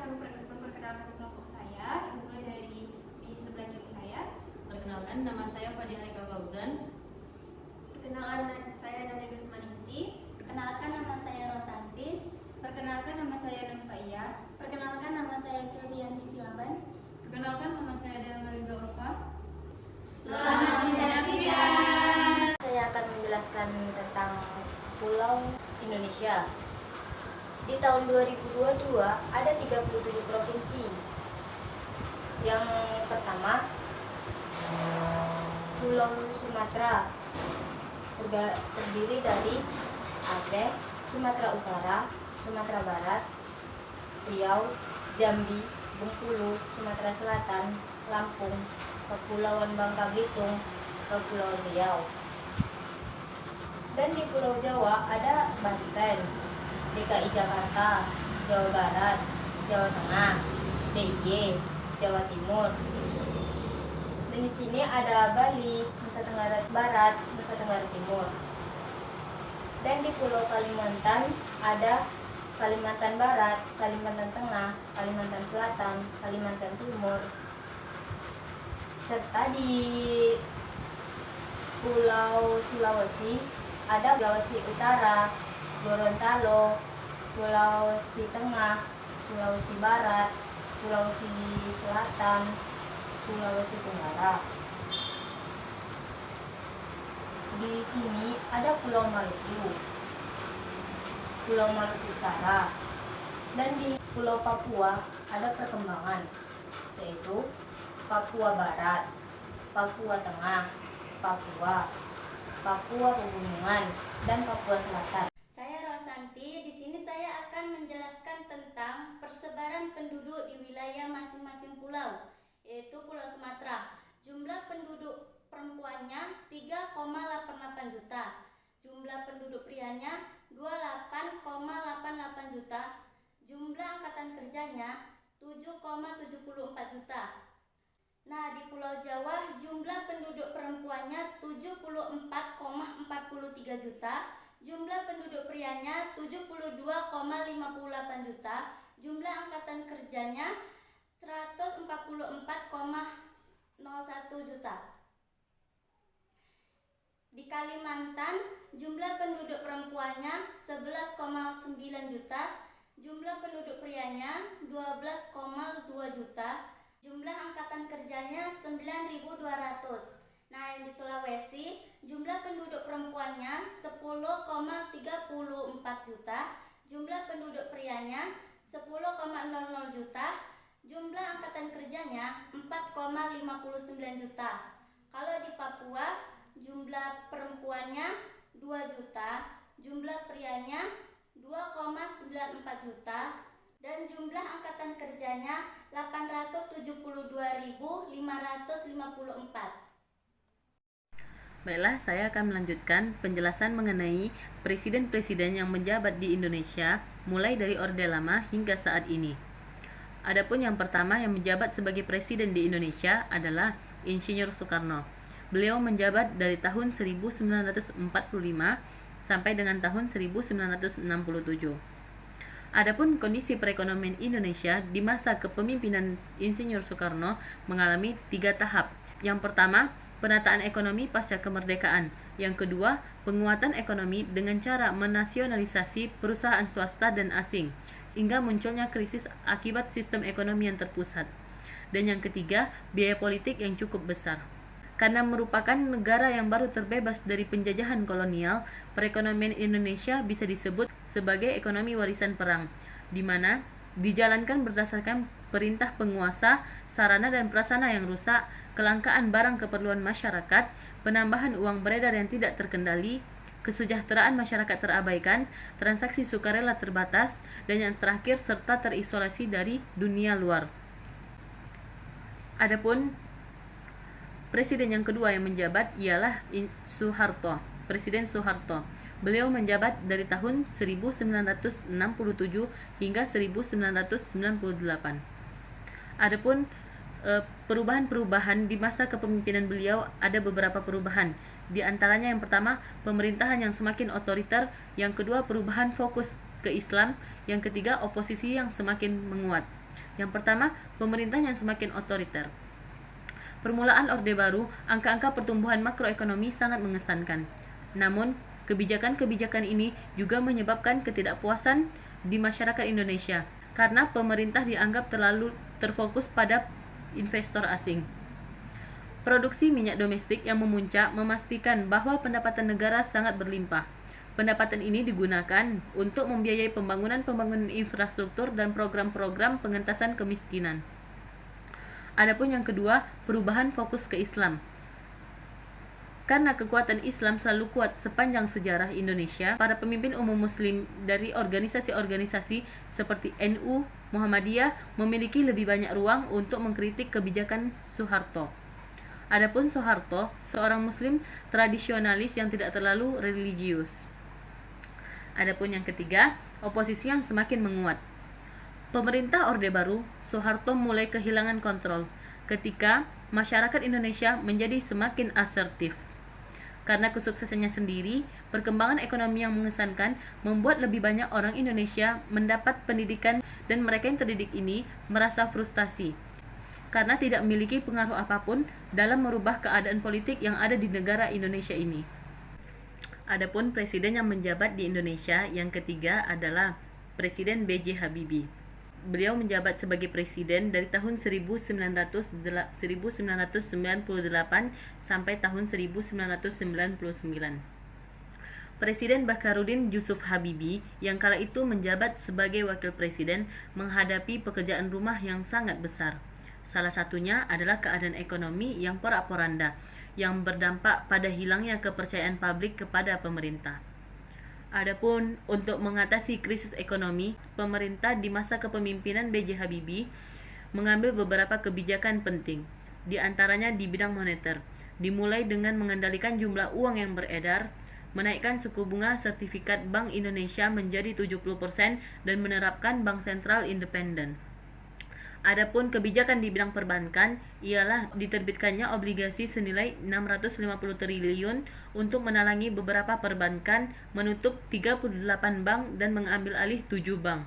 akan memperkenalkan kelompok saya, dimulai dari di sebelah kiri saya. Perkenalkan, nama saya Fadil Haikal Fauzan. Perkenalkan, saya Nanda Grismaningsi. Perkenalkan, nama saya Rosanti. Perkenalkan, nama saya Nurfaiyah. Perkenalkan, nama saya Silvianti Silaban. Perkenalkan, nama saya Delma Riza Urfa. Selamat menyaksikan. Saya akan menjelaskan tentang Pulau Indonesia. Di tahun 2022 ada 37 provinsi. Yang pertama, Pulau Sumatera, terdiri dari Aceh, Sumatera Utara, Sumatera Barat, Riau, Jambi, Bengkulu, Sumatera Selatan, Lampung, Kepulauan Bangka Belitung, Kepulauan Riau. Dan di Pulau Jawa ada Banten, DKI Jakarta, Jawa Barat, Jawa Tengah, DIY, Jawa Timur. Dan di sini ada Bali, Nusa Tenggara Barat, Nusa Tenggara Timur. Dan di Pulau Kalimantan ada Kalimantan Barat, Kalimantan Tengah, Kalimantan Selatan, Kalimantan Timur. Serta di Pulau Sulawesi ada Sulawesi Utara, Gorontalo, Sulawesi Tengah, Sulawesi Barat, Sulawesi Selatan, Sulawesi Tenggara. Di sini ada Pulau Maluku, Pulau Maluku Utara, dan di Pulau Papua ada perkembangan, yaitu Papua Barat, Papua Tengah, Papua Pegunungan, dan Papua Selatan. Saya Rosanti. Di sini saya akan menjelaskan tentang persebaran penduduk di wilayah masing-masing pulau, yaitu Pulau Sumatera. Jumlah penduduk perempuannya 3,88 juta. Jumlah penduduk prianya 28,88 juta. Jumlah angkatan kerjanya 7,74 juta. Nah, di Pulau Jawa jumlah penduduk perempuannya 74,43 juta. Jumlah penduduk prianya 72,58 juta. Jumlah angkatan kerjanya 144,01 juta. Di Kalimantan jumlah penduduk perempuannya 11,9 juta. Jumlah penduduk prianya 12,2 juta. Jumlah angkatan kerjanya 9.200. Nah, yang di Sulawesi jumlah penduduk perempuannya 10,34 juta. Jumlah penduduk prianya 10,00 juta. Jumlah angkatan kerjanya 4,59 juta. Kalau di Papua jumlah perempuannya 2 juta. Jumlah prianya 2,94 juta. Dan jumlah angkatan kerjanya 872.554. Baiklah, saya akan melanjutkan penjelasan mengenai presiden-presiden yang menjabat di Indonesia mulai dari Orde Lama hingga saat ini. Adapun yang pertama yang menjabat sebagai presiden di Indonesia adalah Insinyur Soekarno. Beliau menjabat dari tahun 1945 sampai dengan tahun 1967. Adapun kondisi perekonomian Indonesia di masa kepemimpinan Insinyur Soekarno mengalami 3 tahap. Yang pertama, penataan ekonomi pasca kemerdekaan. Yang kedua, penguatan ekonomi dengan cara menasionalisasi perusahaan swasta dan asing, hingga munculnya krisis akibat sistem ekonomi yang terpusat. Dan yang ketiga, biaya politik yang cukup besar. Karena merupakan negara yang baru terbebas dari penjajahan kolonial, perekonomian Indonesia bisa disebut sebagai ekonomi warisan perang, di mana dijalankan berdasarkan perintah penguasa, sarana dan prasarana yang rusak, kelangkaan barang keperluan masyarakat, penambahan uang beredar yang tidak terkendali, kesejahteraan masyarakat terabaikan, transaksi sukarela terbatas, dan yang terakhir serta terisolasi dari dunia luar. Adapun presiden yang kedua yang menjabat ialah Soeharto, Presiden Soeharto. Beliau menjabat dari tahun 1967 hingga 1998. Adapun perubahan-perubahan di masa kepemimpinan beliau ada beberapa perubahan. Di antaranya yang pertama, pemerintahan yang semakin otoriter, yang kedua perubahan fokus ke Islam, yang ketiga oposisi yang semakin menguat. Yang pertama, pemerintah yang semakin otoriter. Permulaan Orde Baru, angka-angka pertumbuhan makroekonomi sangat mengesankan. Namun, kebijakan-kebijakan ini juga menyebabkan ketidakpuasan di masyarakat Indonesia karena pemerintah dianggap terlalu terfokus pada investor asing. Produksi minyak domestik yang memuncak memastikan bahwa pendapatan negara sangat berlimpah. Pendapatan ini digunakan untuk membiayai pembangunan infrastruktur dan program-program pengentasan kemiskinan. Adapun yang kedua, perubahan fokus ke Islam. Karena kekuatan Islam selalu kuat sepanjang sejarah Indonesia, para pemimpin umum Muslim dari organisasi-organisasi seperti NU, Muhammadiyah memiliki lebih banyak ruang untuk mengkritik kebijakan Soeharto. Adapun Soeharto, seorang Muslim tradisionalis yang tidak terlalu religius. Adapun yang ketiga, oposisi yang semakin menguat. Pemerintah Orde Baru, Soeharto mulai kehilangan kontrol ketika masyarakat Indonesia menjadi semakin asertif. Karena kesuksesannya sendiri, perkembangan ekonomi yang mengesankan membuat lebih banyak orang Indonesia mendapat pendidikan dan mereka yang terdidik ini merasa frustasi karena tidak memiliki pengaruh apapun dalam merubah keadaan politik yang ada di negara Indonesia ini. Adapun presiden yang menjabat di Indonesia yang ketiga adalah Presiden B.J. Habibie. Beliau menjabat sebagai presiden dari tahun 1998 sampai tahun 1999. Presiden Baharudin Yusuf Habibie yang kala itu menjabat sebagai wakil presiden menghadapi pekerjaan rumah yang sangat besar. Salah satunya adalah keadaan ekonomi yang porak-poranda yang berdampak pada hilangnya kepercayaan publik kepada pemerintah. Adapun untuk mengatasi krisis ekonomi, pemerintah di masa kepemimpinan B.J. Habibie mengambil beberapa kebijakan penting, di antaranya di bidang moneter, dimulai dengan mengendalikan jumlah uang yang beredar, menaikkan suku bunga sertifikat Bank Indonesia menjadi 70% dan menerapkan bank sentral independen. Adapun kebijakan di bidang perbankan ialah diterbitkannya obligasi senilai 650 triliun untuk menalangi beberapa perbankan, menutup 38 bank dan mengambil alih 7 bank.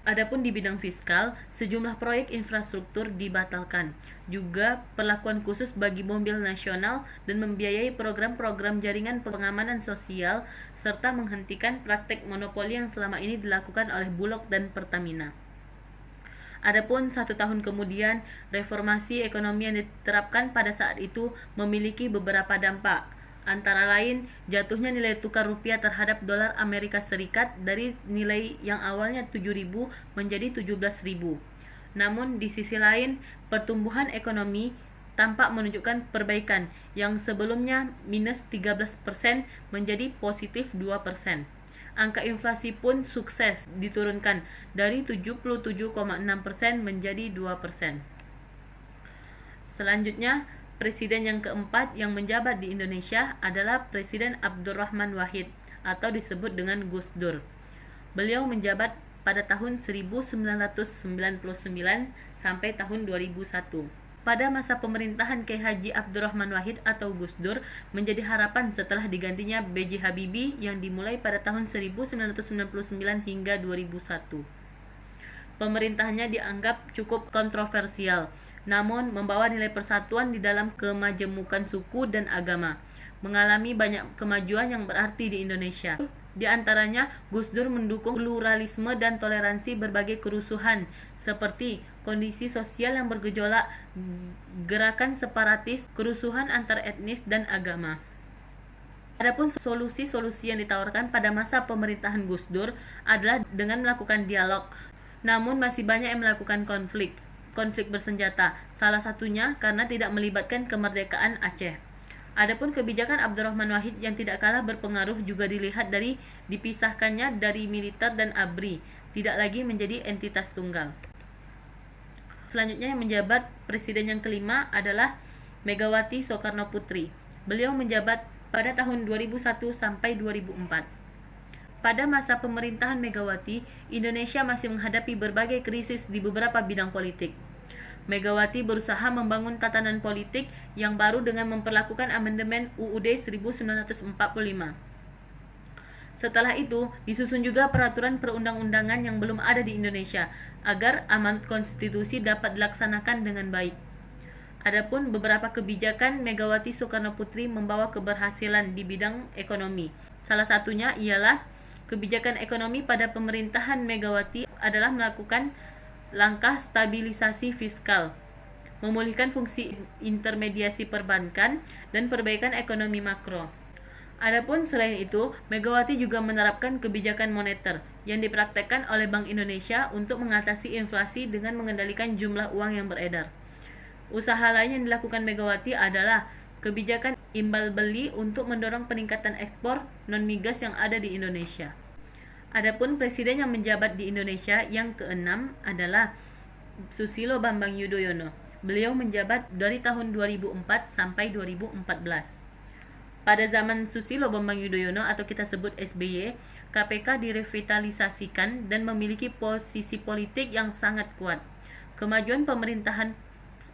Adapun di bidang fiskal, sejumlah proyek infrastruktur dibatalkan. Juga perlakuan khusus bagi mobil nasional dan membiayai program-program jaringan pengamanan sosial serta menghentikan praktek monopoli yang selama ini dilakukan oleh Bulog dan Pertamina. Adapun 1 tahun kemudian, reformasi ekonomi yang diterapkan pada saat itu memiliki beberapa dampak. Antara lain, jatuhnya nilai tukar rupiah terhadap dolar Amerika Serikat dari nilai yang awalnya 7.000 menjadi 17.000. Namun di sisi lain, pertumbuhan ekonomi tampak menunjukkan perbaikan yang sebelumnya minus 13% menjadi positif 2%. Angka inflasi pun sukses diturunkan dari 77,6% menjadi 2%. Selanjutnya, presiden yang keempat yang menjabat di Indonesia adalah Presiden Abdurrahman Wahid atau disebut dengan Gus Dur. Beliau menjabat pada tahun 1999 sampai tahun 2001. Pada masa pemerintahan Kiai Haji Abdurrahman Wahid atau Gus Dur menjadi harapan setelah digantinya B.J. Habibie yang dimulai pada tahun 1999 hingga 2001. Pemerintahannya dianggap cukup kontroversial, namun membawa nilai persatuan di dalam kemajemukan suku dan agama, mengalami banyak kemajuan yang berarti di Indonesia. Di antaranya, Gus Dur mendukung pluralisme dan toleransi berbagai kerusuhan seperti kondisi sosial yang bergejolak, gerakan separatis, kerusuhan antar etnis dan agama. Adapun solusi-solusi yang ditawarkan pada masa pemerintahan Gus Dur adalah dengan melakukan dialog, namun masih banyak yang melakukan konflik bersenjata, salah satunya karena tidak melibatkan kemerdekaan Aceh. Adapun kebijakan Abdurrahman Wahid yang tidak kalah berpengaruh juga dilihat dari dipisahkannya dari militer dan ABRI, tidak lagi menjadi entitas tunggal. Selanjutnya yang menjabat presiden yang kelima adalah Megawati Soekarnoputri. Beliau menjabat pada tahun 2001 sampai 2004. Pada masa pemerintahan Megawati, Indonesia masih menghadapi berbagai krisis di beberapa bidang politik. Megawati berusaha membangun tatanan politik yang baru dengan memperlakukan amandemen UUD 1945. Setelah itu, disusun juga peraturan perundang-undangan yang belum ada di Indonesia agar amanat konstitusi dapat dilaksanakan dengan baik. Adapun beberapa kebijakan Megawati Soekarno Putri membawa keberhasilan di bidang ekonomi. Salah satunya ialah kebijakan ekonomi pada pemerintahan Megawati adalah melakukan langkah stabilisasi fiskal, memulihkan fungsi intermediasi perbankan, dan perbaikan ekonomi makro. Adapun selain itu, Megawati juga menerapkan kebijakan moneter yang dipraktekkan oleh Bank Indonesia untuk mengatasi inflasi dengan mengendalikan jumlah uang yang beredar. Usaha lain yang dilakukan Megawati adalah kebijakan imbal beli untuk mendorong peningkatan ekspor non-migas yang ada di Indonesia. Adapun presiden yang menjabat di Indonesia yang keenam adalah Susilo Bambang Yudhoyono. Beliau menjabat dari tahun 2004 sampai 2014. Pada zaman Susilo Bambang Yudhoyono atau kita sebut SBY, KPK direvitalisasikan dan memiliki posisi politik yang sangat kuat. Kemajuan pemerintahan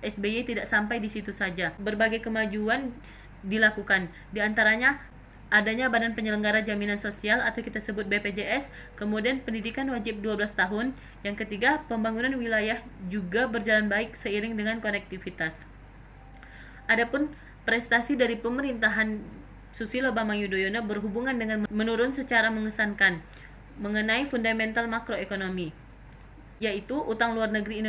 SBY tidak sampai di situ saja. Berbagai kemajuan dilakukan, di antaranya adanya Badan Penyelenggara Jaminan Sosial atau kita sebut BPJS, kemudian pendidikan wajib 12 tahun, yang ketiga pembangunan wilayah juga berjalan baik seiring dengan konektivitas. Adapun prestasi dari pemerintahan Susilo Bambang Yudhoyono berhubungan dengan menurun secara mengesankan mengenai fundamental makroekonomi, yaitu utang luar negeri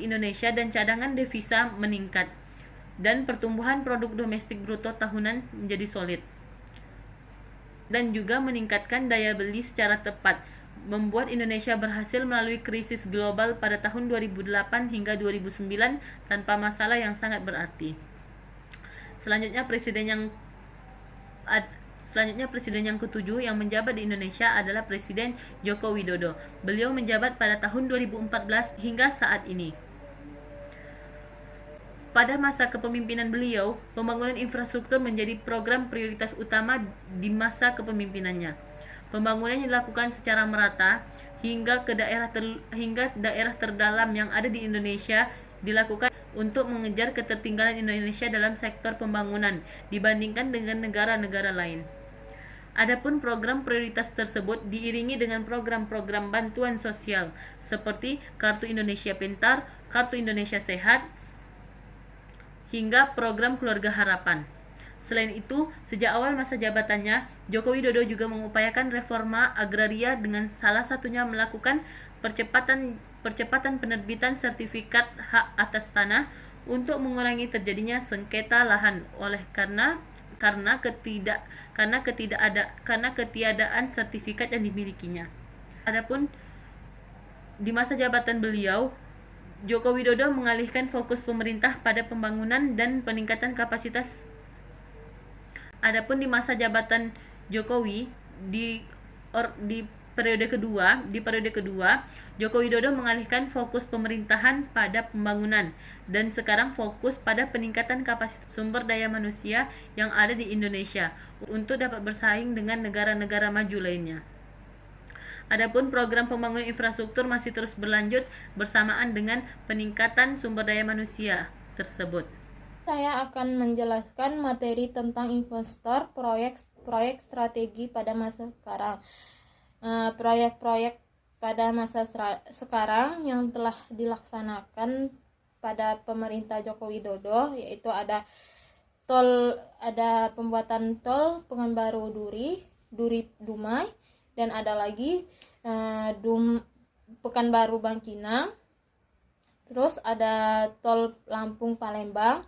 Indonesia dan cadangan devisa meningkat, dan pertumbuhan produk domestik bruto tahunan menjadi solid, dan juga meningkatkan daya beli secara tepat, membuat Indonesia berhasil melalui krisis global pada tahun 2008 hingga 2009 tanpa masalah yang sangat berarti. Selanjutnya presiden yang ketujuh yang menjabat di Indonesia adalah Presiden Joko Widodo. Beliau menjabat pada tahun 2014 hingga saat ini. Pada masa kepemimpinan beliau, pembangunan infrastruktur menjadi program prioritas utama di masa kepemimpinannya. Pembangunan yang dilakukan secara merata hingga daerah terdalam yang ada di Indonesia dilakukan untuk mengejar ketertinggalan Indonesia dalam sektor pembangunan dibandingkan dengan negara-negara lain. Adapun program prioritas tersebut diiringi dengan program-program bantuan sosial seperti Kartu Indonesia Pintar, Kartu Indonesia Sehat, hingga program Keluarga Harapan. Selain itu, sejak awal masa jabatannya, Joko Widodo juga mengupayakan reforma agraria dengan salah satunya melakukan percepatan penerbitan sertifikat hak atas tanah untuk mengurangi terjadinya sengketa lahan karena ketiadaan sertifikat yang dimilikinya. Adapun di masa jabatan beliau, Joko Widodo mengalihkan fokus pemerintah pada pembangunan dan peningkatan kapasitas. Adapun di masa jabatan Jokowi di periode kedua, Joko Widodo mengalihkan fokus pemerintahan pada pembangunan dan sekarang fokus pada peningkatan kapasitas sumber daya manusia yang ada di Indonesia untuk dapat bersaing dengan negara-negara maju lainnya. Adapun program pembangunan infrastruktur masih terus berlanjut bersamaan dengan peningkatan sumber daya manusia tersebut. Saya akan menjelaskan materi tentang investor, proyek strategi pada masa sekarang. Proyek-proyek pada masa sekarang yang telah dilaksanakan pada pemerintah Joko Widodo, yaitu ada pembuatan tol Pekanbaru Duri Dumai, dan ada lagi Pekanbaru Bangkinang, terus ada tol Lampung Palembang,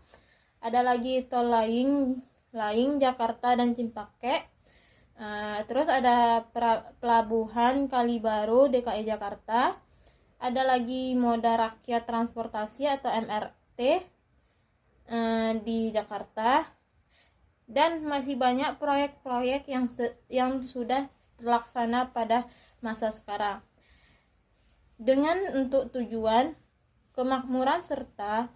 ada lagi tol Laing Jakarta dan Cimpake, terus ada pelabuhan Kalibaru DKI Jakarta, ada lagi moda rakyat transportasi atau MRT di Jakarta, dan masih banyak proyek-proyek yang sudah terlaksana pada masa sekarang dengan untuk tujuan kemakmuran serta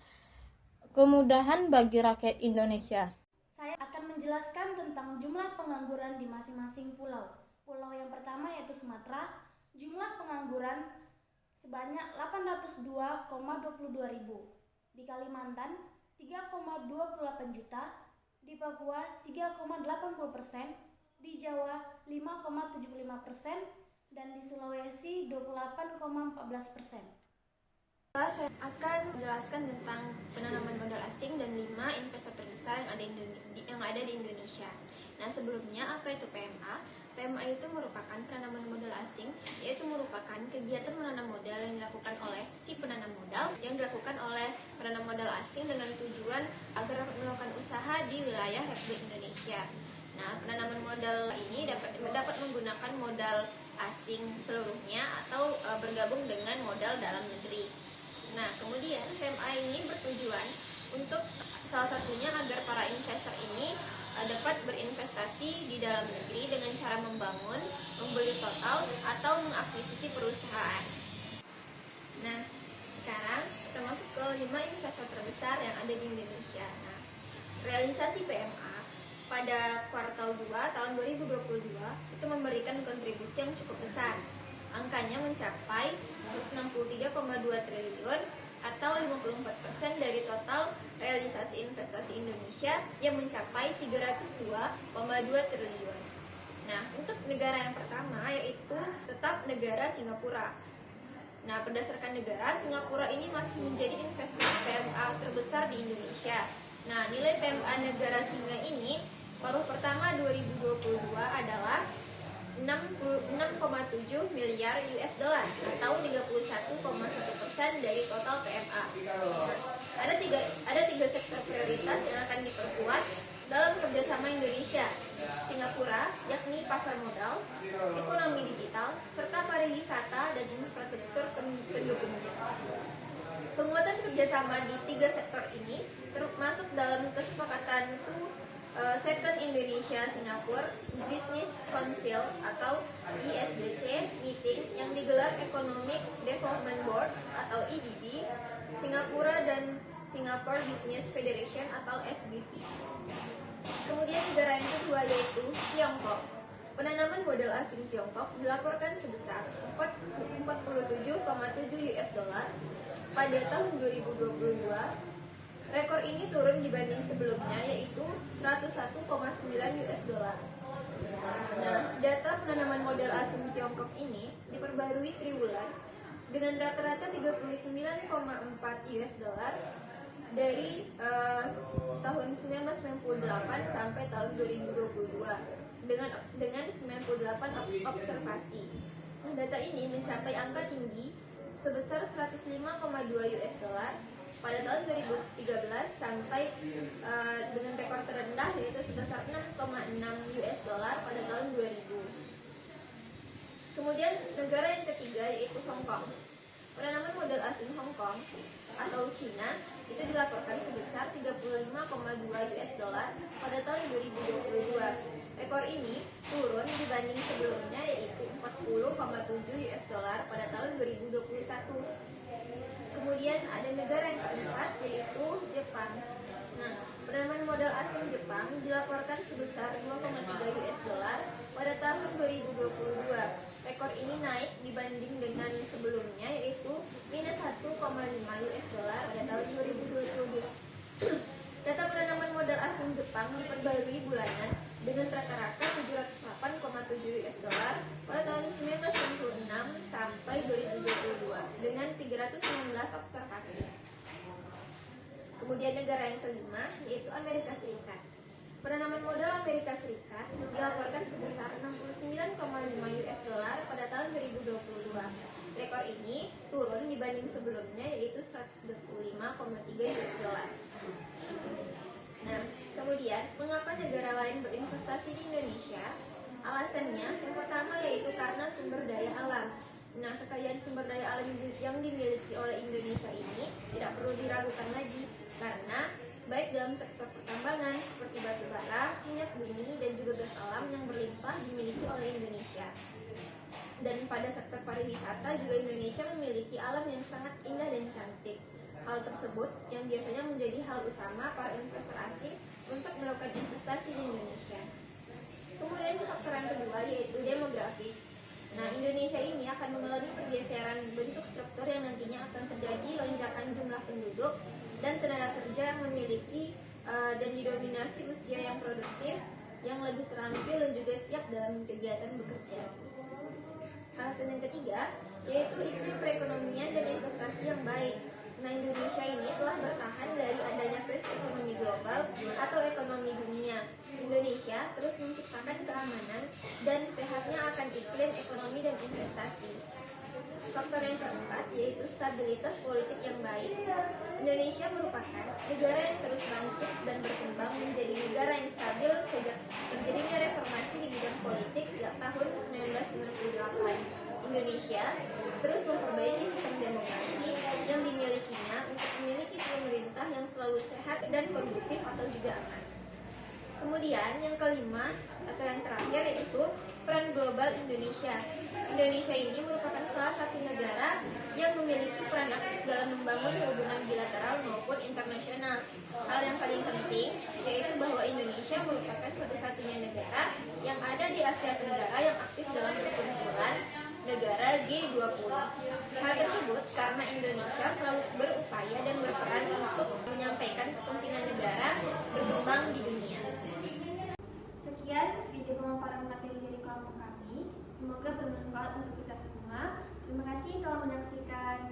kemudahan bagi rakyat Indonesia. Saya akan menjelaskan tentang jumlah pengangguran di masing-masing pulau. Pulau yang pertama yaitu Sumatera, jumlah pengangguran sebanyak 802,22 ribu. Di Kalimantan 3,28 juta, di Papua 3,80%, di Jawa 5,75% dan di Sulawesi 28,14%. Saya akan menjelaskan tentang penanaman modal asing dan 5 investor terbesar yang ada di Indonesia. Nah, sebelumnya apa itu PMA? PMA itu merupakan penanaman modal asing, yaitu merupakan kegiatan menanam modal yang dilakukan oleh si penanam modal, yang dilakukan oleh penanam modal asing dengan tujuan agar melakukan usaha di wilayah Republik Indonesia. Nah, penanaman modal ini dapat menggunakan modal asing seluruhnya atau bergabung dengan modal dalam negeri. Nah, kemudian PMA ini bertujuan untuk salah satunya agar para investor ini dapat berinvestasi di dalam negeri dengan cara membangun, membeli total, atau mengakuisisi perusahaan. Nah, sekarang kita masuk ke 5 investor terbesar yang ada di Indonesia. Nah, realisasi PMA pada kuartal 2 tahun 2022 itu memberikan kontribusi yang cukup besar. Angkanya mencapai 163,2 triliun atau 54% dari total realisasi investasi Indonesia yang mencapai 302,2 triliun. Nah, untuk negara yang pertama yaitu tetap negara Singapura. Nah, berdasarkan negara, Singapura ini masih menjadi investor PMA terbesar di Indonesia. Nah, nilai PMA negara Singa ini paruh pertama 2022 adalah 6,7 miliar US dollar atau 31,1% dari total PMA. Ada tiga sektor prioritas yang akan diperkuat dalam kerjasama Indonesia Singapura, yakni pasar modal, ekonomi digital, serta pariwisata dan infrastruktur pendukungnya. Penguatan kerjasama di tiga sektor ini termasuk dalam kesepakatan Second Indonesia Singapore Business Council atau ISBC meeting yang digelar Economic Development Board atau EDB, Singapura dan Singapore Business Federation atau SBF. Kemudian negara yang kedua yaitu Tiongkok. Penanaman modal asing Tiongkok dilaporkan sebesar 47,7 US dollar pada tahun 2022. Rekor ini turun dibanding sebelumnya yaitu 101,9 US dollar. Nah, data penanaman modal asing Tiongkok ini diperbarui triwulan dengan rata-rata 39,4 US dollar dari tahun 1998 sampai tahun 2022 dengan 98 observasi. Nah, data ini mencapai angka tinggi sebesar 105,2 US dollar pada tahun 2013 sampai dengan rekor terendah yaitu sebesar 6,6 US dollar pada tahun 2000. Kemudian negara yang ketiga yaitu Hong Kong. Penanaman modal asing Hong Kong atau Cina itu dilaporkan sebesar 35,2 US dollar pada tahun 2022. Rekor ini turun dibanding sebelumnya yaitu 40,7 US dollar pada tahun 2021. Kemudian ada negara yang keempat yaitu Jepang. Nah, penanaman modal asing Jepang dilaporkan sebesar 2,3 US dollar pada tahun 2022. Rekor ini naik dibanding dengan sebelumnya yaitu minus 1,5 US dollar pada tahun 2020. Data penanaman modal asing Jepang diperbarui bulanan dengan rata-rata 708,7 US dollar pada tahun 1996 sampai 2022 dengan 319 observasi. Kemudian negara yang kelima yaitu Amerika Serikat. Penanaman modal Amerika Serikat dilaporkan sebesar 69,5 US dollar pada tahun 2022. Rekor ini turun dibanding sebelumnya yaitu 125,3 US dollar. Nah, kemudian mengapa negara lain berinvestasi di Indonesia? Alasannya yang pertama yaitu karena sumber daya alam. Nah, kekayaan sumber daya alam yang dimiliki oleh Indonesia ini tidak perlu diragukan lagi karena baik dalam sektor pertambangan seperti batu bara, minyak bumi, dan juga gas alam yang berlimpah dimiliki oleh Indonesia. Dan pada sektor pariwisata juga Indonesia memiliki alam yang sangat indah dan cantik. Hal tersebut yang biasanya menjadi hal utama para investor asing untuk melakukan investasi di Indonesia. Kemudian faktor yang kedua yaitu demografis. Nah, Indonesia ini akan mengalami pergeseran bentuk struktur yang nantinya akan terjadi lonjakan jumlah penduduk dan tenaga kerja yang memiliki dan didominasi usia yang produktif yang lebih terampil dan juga siap dalam kegiatan bekerja. Alasan yang ketiga yaitu iklim perekonomian dan investasi yang baik. Nah, Indonesia ini telah bertahan dari adanya krisis ekonomi global atau ekonomi dunia. Indonesia terus menciptakan keamanan dan sehatnya akan iklim ekonomi dan investasi. Faktor yang keempat yaitu stabilitas politik yang baik. Indonesia merupakan negara yang terus bangkit dan berkembang menjadi negara yang stabil sejak terjadinya reformasi di bidang politik sejak tahun 1998. Indonesia terus memperbaiki sistem demokrasi yang dimilikinya untuk memiliki pemerintah yang selalu sehat dan kondusif atau juga aman. Kemudian yang kelima atau yang terakhir yaitu peran global Indonesia. Indonesia ini merupakan salah satu negara yang memiliki peran aktif dalam membangun hubungan bilateral maupun internasional. Hal yang paling penting yaitu bahwa Indonesia merupakan satu-satunya negara yang ada di Asia Tenggara yang aktif dalam perkumpulan negara G20. Hal tersebut karena Indonesia selalu berupaya dan berperan untuk menyampaikan kepentingan negara berkembang di dunia. Sekian video pemaparan materi dari kelompok kami. Semoga bermanfaat untuk kita semua. Terima kasih telah menyaksikan.